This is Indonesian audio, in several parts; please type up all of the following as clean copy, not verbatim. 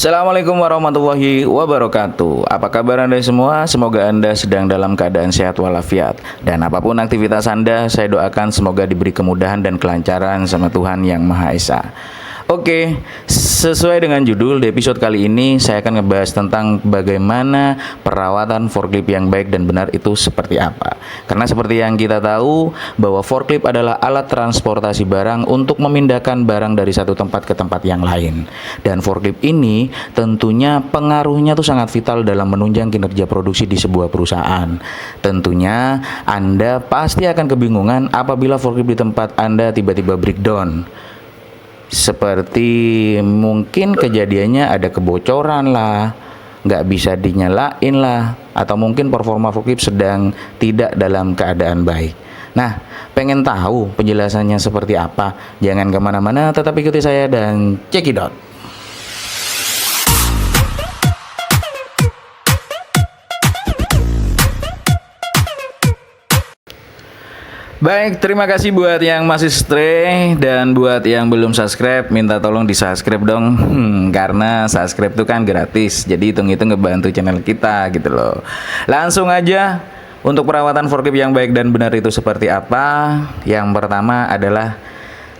Assalamualaikum warahmatullahi wabarakatuh. Apa kabar Anda semua? Semoga Anda sedang dalam keadaan sehat walafiat. Dan apapun aktivitas Anda, saya doakan semoga diberi kemudahan dan kelancaran sama Tuhan Yang Maha Esa. Oke, sesuai dengan judul, di episode kali ini saya akan ngebahas tentang bagaimana perawatan forklift yang baik dan benar itu seperti apa. Karena seperti yang kita tahu bahwa forklift adalah alat transportasi barang untuk memindahkan barang dari satu tempat ke tempat yang lain. Dan forklift ini tentunya pengaruhnya tuh sangat vital dalam menunjang kinerja produksi di sebuah perusahaan. Tentunya Anda pasti akan kebingungan apabila forklift di tempat Anda tiba-tiba breakdown. Seperti mungkin kejadiannya ada kebocoran lah, nggak bisa dinyalain lah, atau mungkin performa forklift sedang tidak dalam keadaan baik. Nah, pengen tahu penjelasannya seperti apa? Jangan kemana-mana, tetap ikuti saya dan check it out. Baik, terima kasih buat yang masih stay dan buat yang belum subscribe, minta tolong di subscribe dong, karena subscribe itu kan gratis, jadi hitung-hitung ngebantu channel kita gitu loh. Langsung aja, untuk perawatan forklift yang baik dan benar itu seperti apa? Yang pertama adalah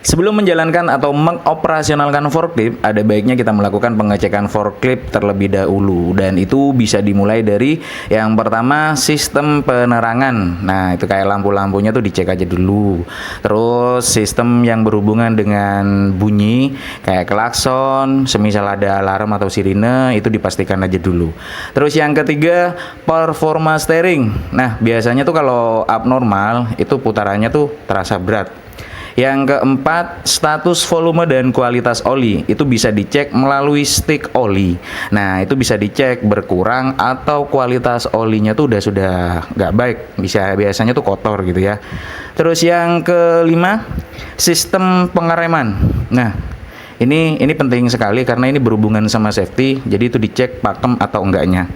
sebelum menjalankan atau mengoperasionalkan forklift, ada baiknya kita melakukan pengecekan forklift terlebih dahulu. Dan itu bisa dimulai dari yang pertama, sistem penerangan. Nah, itu kayak lampu-lampunya tuh dicek aja dulu. Terus sistem yang berhubungan dengan bunyi, kayak klakson, semisal ada alarm atau sirine, itu dipastikan aja dulu. Terus yang ketiga, performa steering. Nah, biasanya tuh kalau abnormal, itu putarannya tuh terasa berat. Yang keempat, status volume dan kualitas oli. Itu bisa dicek melalui stick oli. Nah, itu bisa dicek berkurang atau kualitas olinya tuh sudah nggak baik. Biasanya tuh kotor gitu ya. Terus yang kelima, sistem pengereman. Nah, ini penting sekali karena ini berhubungan sama safety. Jadi itu dicek pakem atau enggaknya.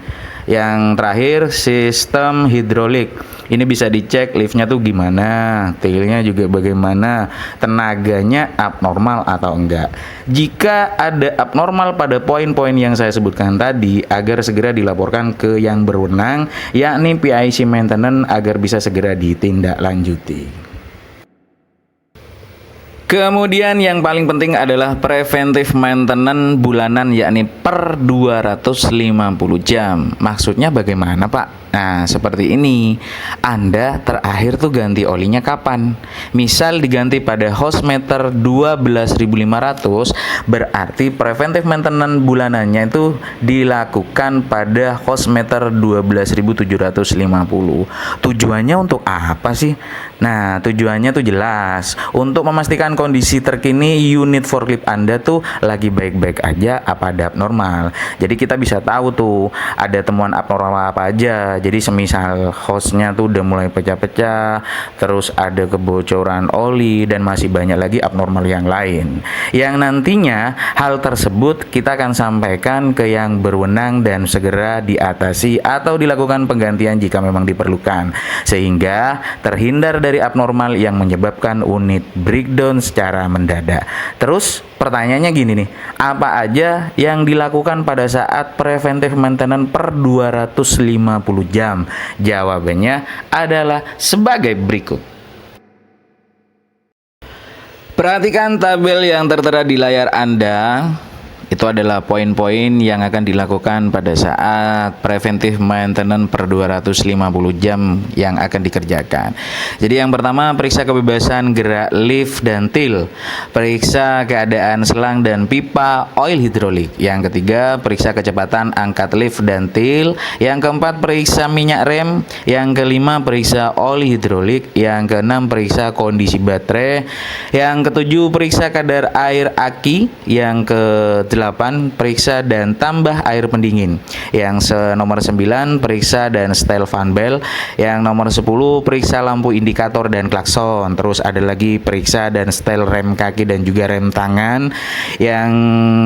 Yang terakhir, sistem hidrolik. Ini bisa dicek liftnya tuh gimana, tailnya juga bagaimana, tenaganya abnormal atau enggak. Jika ada abnormal pada poin-poin yang saya sebutkan tadi, agar segera dilaporkan ke yang berwenang, yakni PIC Maintenance, agar bisa segera ditindaklanjuti. Kemudian yang paling penting adalah preventive maintenance bulanan, yakni per 250 jam. Maksudnya bagaimana, Pak? Nah, seperti ini. Anda terakhir tuh ganti olinya kapan? Misal diganti pada hose meter 12.500, berarti preventive maintenance bulanannya itu dilakukan pada hose meter 12.750. Tujuannya untuk apa sih? Nah, tujuannya tuh jelas, untuk memastikan kondisi terkini unit forklift Anda tuh lagi baik-baik aja apa ada abnormal. Jadi kita bisa tahu tuh ada temuan abnormal apa aja. Jadi semisal hose-nya tuh udah mulai pecah-pecah, terus ada kebocoran oli, dan masih banyak lagi abnormal yang lain. Yang nantinya hal tersebut kita akan sampaikan ke yang berwenang dan segera diatasi atau dilakukan penggantian jika memang diperlukan, sehingga terhindar dari abnormal yang menyebabkan unit breakdown secara mendadak. Terus pertanyaannya gini nih, apa aja yang dilakukan pada saat preventive maintenance per 250 jam? Jawabannya adalah sebagai berikut. Perhatikan tabel yang tertera di layar Anda. Itu adalah poin-poin yang akan dilakukan pada saat preventive maintenance per 250 jam yang akan dikerjakan. Jadi yang pertama, periksa kebebasan gerak lift dan til. Periksa keadaan selang dan pipa oil hidrolik. Yang ketiga, periksa kecepatan angkat lift dan til. Yang keempat, periksa minyak rem. Yang kelima, periksa oli hidrolik. Yang keenam, periksa kondisi baterai. Yang ketujuh, periksa kadar air aki. Yang ke-8, periksa dan tambah air pendingin. Yang nomor 9, periksa dan setel fan belt. Yang nomor 10, periksa lampu indikator dan klakson. Terus ada lagi periksa dan setel rem kaki dan juga rem tangan. Yang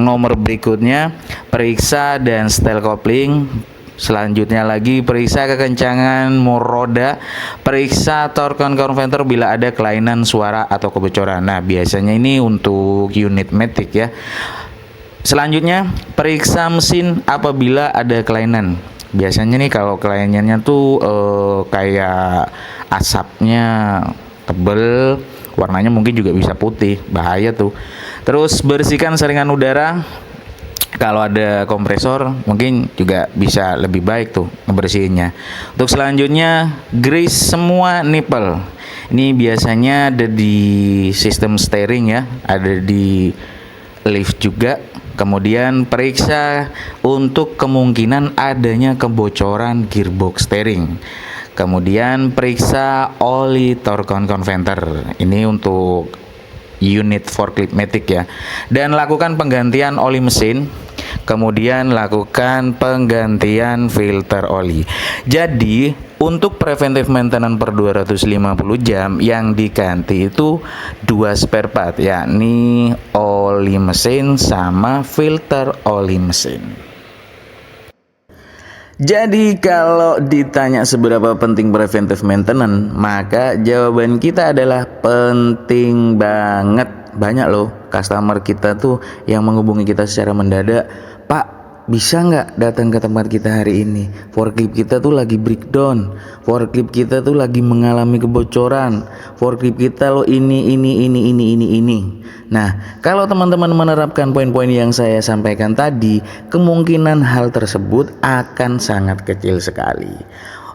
nomor berikutnya, periksa dan setel kopling. Selanjutnya lagi, periksa kekencangan roda, periksa torque converter bila ada kelainan suara atau kebocoran. Nah, biasanya ini untuk unit matic ya. Selanjutnya, periksa mesin apabila ada kelainan. Biasanya nih kalau kelainannya tuh kayak asapnya tebel, warnanya mungkin juga bisa putih, bahaya tuh. Terus bersihkan saringan udara. Kalau ada kompresor mungkin juga bisa lebih baik tuh ngebersihinnya. Untuk selanjutnya, grease semua nipple. Ini biasanya ada di sistem steering ya, ada di lift juga. Kemudian periksa untuk kemungkinan adanya kebocoran gearbox steering. Kemudian periksa oli torque converter. Ini untuk unit forklift matic ya. Dan lakukan penggantian oli mesin. Kemudian lakukan penggantian filter oli. Jadi untuk preventive maintenance per 250 jam yang diganti itu 2 spare part, yakni oli mesin sama filter oli mesin. Jadi kalau ditanya seberapa penting preventive maintenance, maka jawaban kita adalah penting banget. Banyak loh customer kita tuh yang menghubungi kita secara mendadak, "Pak, bisa nggak datang ke tempat kita hari ini? Forklift kita tuh lagi breakdown, forklift kita tuh lagi mengalami kebocoran, forklift kita loh ini." Nah, kalau teman-teman menerapkan poin-poin yang saya sampaikan tadi, kemungkinan hal tersebut akan sangat kecil sekali.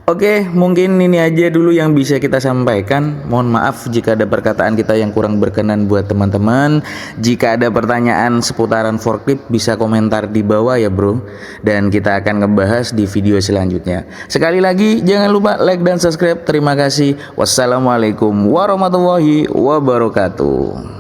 Oke, mungkin ini aja dulu yang bisa kita sampaikan. Mohon maaf jika ada perkataan kita yang kurang berkenan buat teman-teman. Jika ada pertanyaan seputaran forklift bisa komentar di bawah ya bro. Dan kita akan ngebahas di video selanjutnya. Sekali lagi jangan lupa like dan subscribe. Terima kasih. Wassalamualaikum warahmatullahi wabarakatuh.